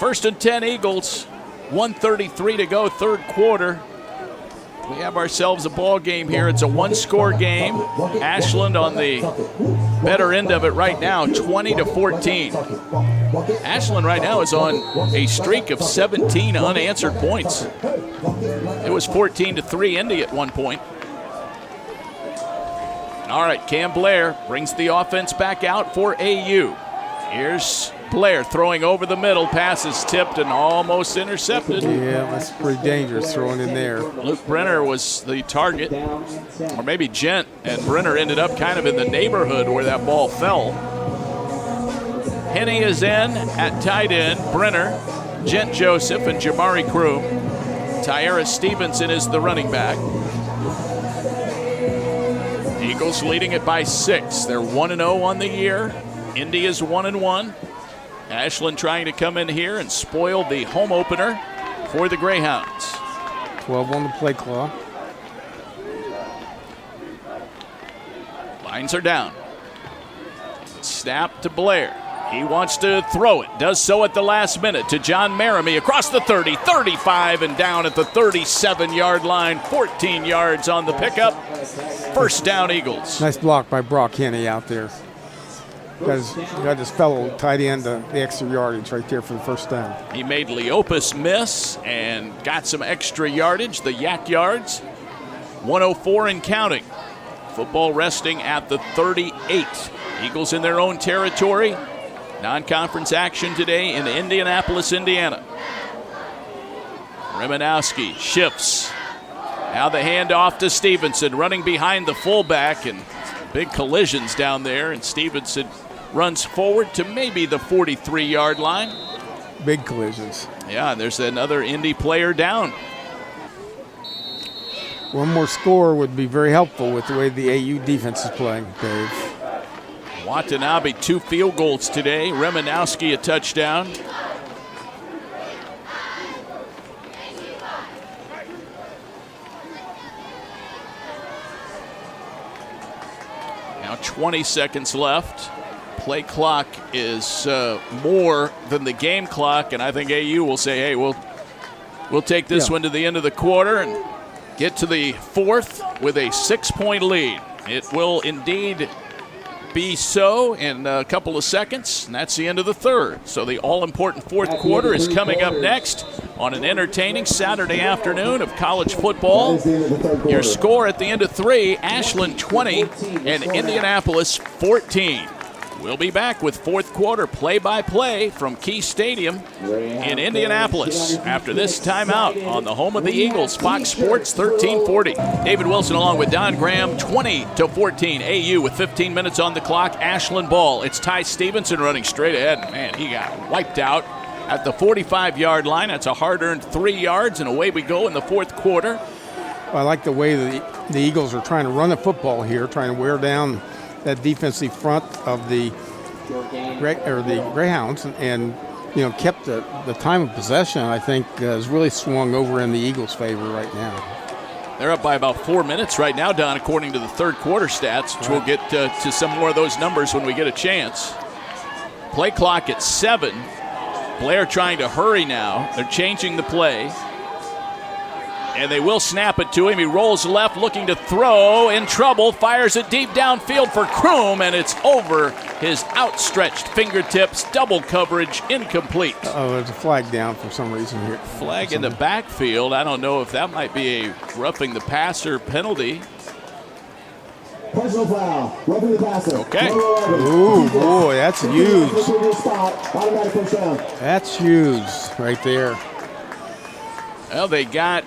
First and 10 Eagles, 1:33 to go, third quarter. We have ourselves a ball game here. It's a one-score game. Ashland on the better end of it right now, 20-14. Ashland right now is on a streak of 17 unanswered points. It was 14-3 Indy at one point. All right, Cam Blair brings the offense back out for AU. Here's Blair throwing over the middle. Pass is tipped and almost intercepted. Yeah, that's pretty dangerous throwing in there. Luke Brenner was the target, or maybe Gent, and Brenner ended up kind of in the neighborhood where that ball fell. Henney is in at tight end. Brenner, Gent Joseph, and Jamari Kroom. Tyara Stevenson is the running back. Eagles leading it by 6. They're 1-0 on the year. Indy is 1-1. Ashland trying to come in here and spoil the home opener for the Greyhounds. 12 on the play clock. Lines are down. Snap to Blair. He wants to throw it. Does so at the last minute to John Maramie across the 30, 35, and down at the 37-yard line. 14 yards on the pickup. First down, Eagles. Nice block by Brock Henney out there. Got his fellow tight end the extra yardage right there for the first down. He made Leopis miss and got some extra yardage, the yak yards. 104 and counting. Football resting at the 38. Eagles in their own territory. Non-conference action today in Indianapolis, Indiana. Remanowski shifts. Now the handoff to Stevenson, running behind the fullback, and big collisions down there, and Stevenson runs forward to maybe the 43-yard line. Big collisions. Yeah, and there's another Indy player down. One more score would be very helpful with the way the AU defense is playing, Dave. Watanabe 2 field goals today. Remanowski a touchdown. Now 20 seconds left. Play clock is more than the game clock, and I think AU will say, hey, we'll take this one to the end of the quarter and get to the fourth with a 6-point lead. It will indeed be so in a couple of seconds, and that's the end of the third. So the all-important fourth quarter is coming up next on an entertaining Saturday afternoon of college football. Your score at the end of 3, Ashland 20 and Indianapolis 14. We'll be back with fourth quarter play-by-play from Key Stadium in Indianapolis after this timeout on the home of the Eagles, Fox Sports 1340. David Wilson along with Don Graham, 20-14. AU with 15 minutes on the clock. Ashland ball. It's Ty Stevenson running straight ahead. Man, he got wiped out at the 45-yard line. That's a hard-earned 3 yards, and away we go in the fourth quarter. Well, I like the way the Eagles are trying to run the football here, trying to wear down that defensive front of the Greyhounds, and kept the time of possession. I think has really swung over in the Eagles' favor right now. They're up by about 4 minutes right now, Don, according to the third quarter stats, which we'll get to some more of those numbers when we get a chance. Play clock at 7. Blair trying to hurry now. They're changing the play. And they will snap it to him. He rolls left, looking to throw, in trouble, fires it deep downfield for Kroom, and it's over his outstretched fingertips. Double coverage, incomplete. Oh, there's a flag down for some reason here. Flag in the backfield. I don't know if that might be a roughing the passer penalty. Personal foul, roughing the passer. Okay. Ooh, boy, that's huge. That's huge right there. Well, they got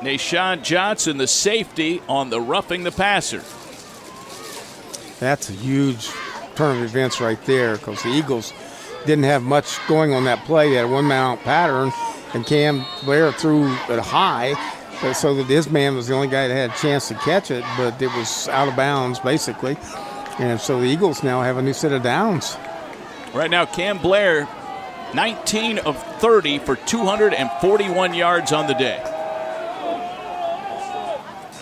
Nashawn Johnson, the safety, on the roughing the passer. That's a huge turn of events right there, because the Eagles didn't have much going on that play. They had a one-man pattern, and Cam Blair threw it high, so that his man was the only guy that had a chance to catch it, but it was out of bounds, basically. And so the Eagles now have a new set of downs. Right now, Cam Blair, 19 of 30 for 241 yards on the day.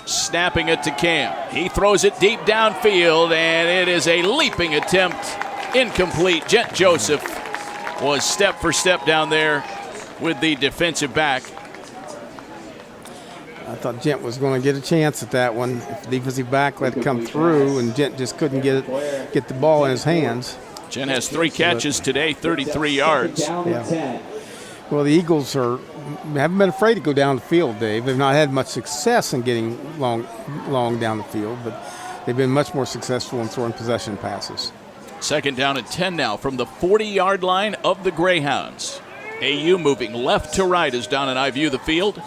Snapping it to Cam. He throws it deep downfield, and it is a leaping attempt. Incomplete. Gent Joseph was step for step down there with the defensive back. I thought Gent was going to get a chance at that one. If the defensive back let it come through, and Gent just couldn't get the ball in his hands. Gent has 3 catches today, 33 yards. Yeah. Well, the Eagles haven't been afraid to go down the field, Dave. They've not had much success in getting long down the field, but they've been much more successful in throwing possession passes. 2nd down and 10 now from the 40-yard line of the Greyhounds. AU moving left to right as Don and I view the field.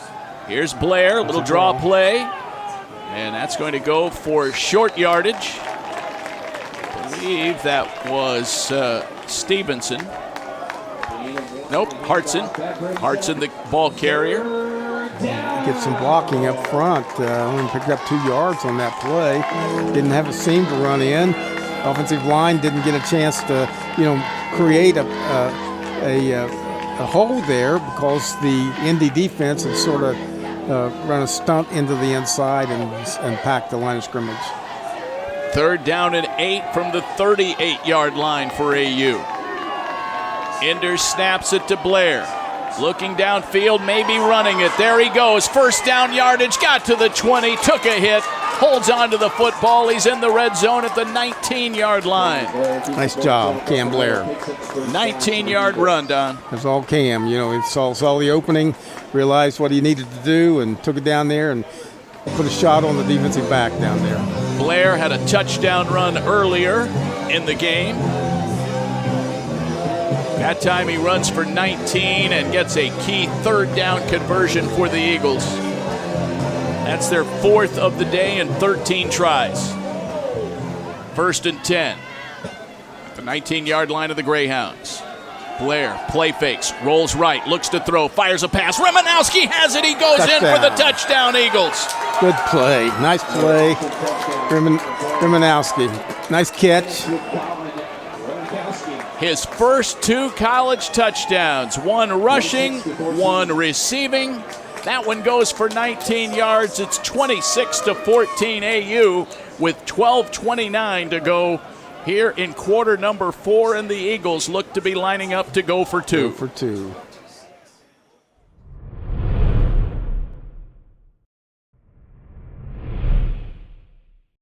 Here's Blair, little draw play, and that's going to go for short yardage. I believe that was Stevenson. Nope, Hartson. Hartson, the ball carrier. Get some blocking up front. Only picked up 2 yards on that play. Didn't have a seam to run in. Offensive line didn't get a chance to, create a hole there because the Indy defense had sort of run a stunt into the inside and packed the line of scrimmage. 3rd down and 8 from the 38-yard line for AU. Enders snaps it to Blair. Looking downfield, maybe running it. There he goes. 1st down yardage, got to the 20, took a hit, holds on to the football. He's in the red zone at the 19-yard line. Nice job, Cam Blair. 19-yard run, Don. That's all Cam. He saw the opening, realized what he needed to do, and took it down there and put a shot on the defensive back down there. Blair had a touchdown run earlier in the game. That time he runs for 19 and gets a key 3rd down conversion for the Eagles. That's their 4th of the day and 13 tries. 1st and 10. The 19-yard line of the Greyhounds. Blair, play fakes, rolls right, looks to throw, fires a pass. Remanowski has it. He goes in for the touchdown, Eagles. Good play. Nice play. Remanowski. Nice catch. His first 2 college touchdowns, 1 rushing, 1 receiving. That one goes for 19 yards. It's 26-14 AU with 12:29 to go here in quarter number 4, and the Eagles look to be lining up to go for 2. Go for 2.